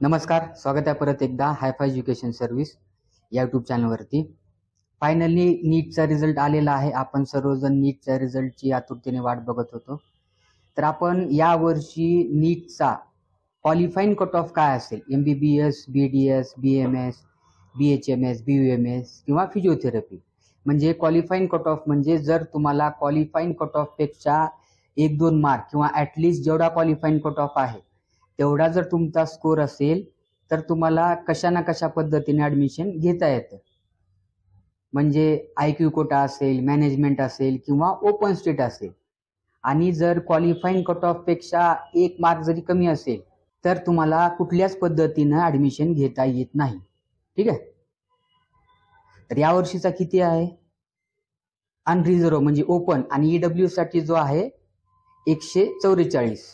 नमस्कार, स्वागत आहे परत एकदा हायफाय एज्युकेशन सर्व्हिस या यूट्यूब चॅनलवरती. फायनली नीटचा रिझल्ट आलेला आहे. आपण सर्वजण नीटच्या रिझल्टची आतुरतेने वाट बघत होतो. तर आपण यावर्षी नीटचा क्वालिफाईंग कट ऑफ काय असेल, MBBS, BDS, BMS, BHMS, BUMS किंवा फिजिओथेरपी, म्हणजे क्वालिफाईंग कट ऑफ म्हणजे जर तुम्हाला क्वालिफाईंग कट ऑफपेक्षा 1-2 मार्क किंवा ॲटलिस्ट जेवढा क्वालिफाईंग कट ऑफ आहे तेवढा जर तुमचा स्कोर असेल तर तुम्हाला कशा ना कशा पद्धतीने ॲडमिशन घेता येतं. म्हणजे IQ कोटा असेल, मॅनेजमेंट असेल किंवा ओपन स्टेट असेल. आणि जर क्वालिफाईंग कट ऑफपेक्षा 1 मार्क जरी कमी असेल तर तुम्हाला कुठल्याच पद्धतीनं ॲडमिशन घेता येत नाही. ठीक आहे. तर यावर्षीचा किती आहे, अनरिझर्व म्हणजे ओपन आणि EW साठी जो आहे 144.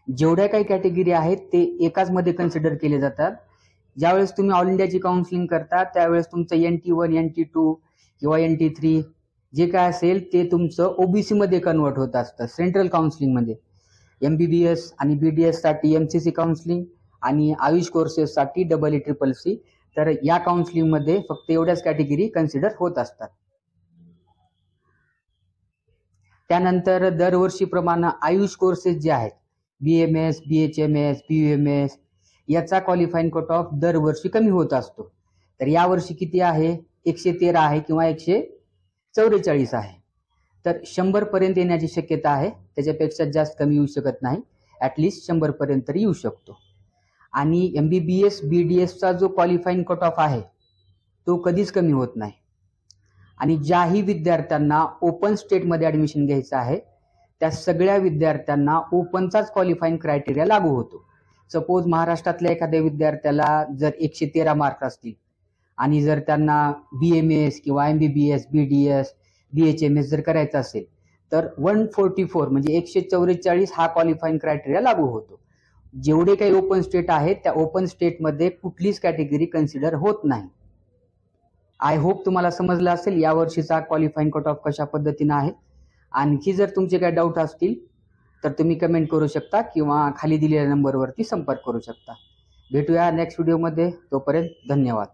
जेवढ्या काही कॅटेगरी आहेत ते एकाच मध्ये कन्सिडर केले जातात. ज्यावेळेस तुम्ही ऑल इंडियाची काउन्सिलिंग करता त्यावेळेस तुमचं NT1, NT2 किंवा NT3 जे काय असेल ते तुमचं OBC मध्ये कन्वर्ट होत असतं. सेंट्रल काउन्सिलिंगमध्ये MBBS आणि BDS साठी MCC काउन्सिलिंग आणि आयुष कोर्सेस साठी EECCC. तर या काउन्सिलिंगमध्ये फक्त एवढ्याच कॅटेगरी कन्सिडर होत असतात. त्यानंतर दरवर्षीप्रमाणे आयुष कोर्सेस जे आहेत BMS, BHMS, BUMS याचा क्वालिफाईंग कट ऑफ दरवर्षी कमी होत असतो. तर यावर्षी किती आहे, 113 आहे किंवा 144 आहे. तर 100 पर्यंत येण्याची शक्यता आहे. त्याच्यापेक्षा जास्त कमी येऊ शकत नाही. ॲटलिस्ट 100 पर्यंत तरी येऊ शकतो. आणि MBBS, BDSचा जो क्वालिफाईंग कट ऑफ आहे तो कधीच कमी होत नाही. आणि ज्याही विद्यार्थ्यांना ओपन स्टेटमध्ये ॲडमिशन घ्यायचं आहे त्या सगळ्या विद्यार्थ्यांना ओपनचाच क्वालिफाईंग क्रायटेरिया लागू होतो. सपोज महाराष्ट्रातल्या एखाद्या विद्यार्थ्याला जर 113 मार्क असतील आणि जर त्यांना BMS किंवा MBBS, BDS, BHMS जर करायचं असेल तर 144 म्हणजे 144 हा क्वालिफाईंग क्रायटेरिया लागू होतो. जेवढे काही ओपन स्टेट आहेत त्या ओपन स्टेटमध्ये कुठलीच कॅटेगरी कन्सिडर होत नाही. आय होप तुम्हाला समजलं असेल यावर्षीचा क्वालिफाईंग कट ऑफ कशा पद्धतीने आहे. आणखी जर तुमचे काही डाऊट असतील तर तुम्ही कमेंट करू शकता किंवा खाली दिलेल्या नंबरवरती संपर्क करू शकता. भेटूया नेक्स्ट व्हिडिओमध्ये. तोपर्यंत धन्यवाद.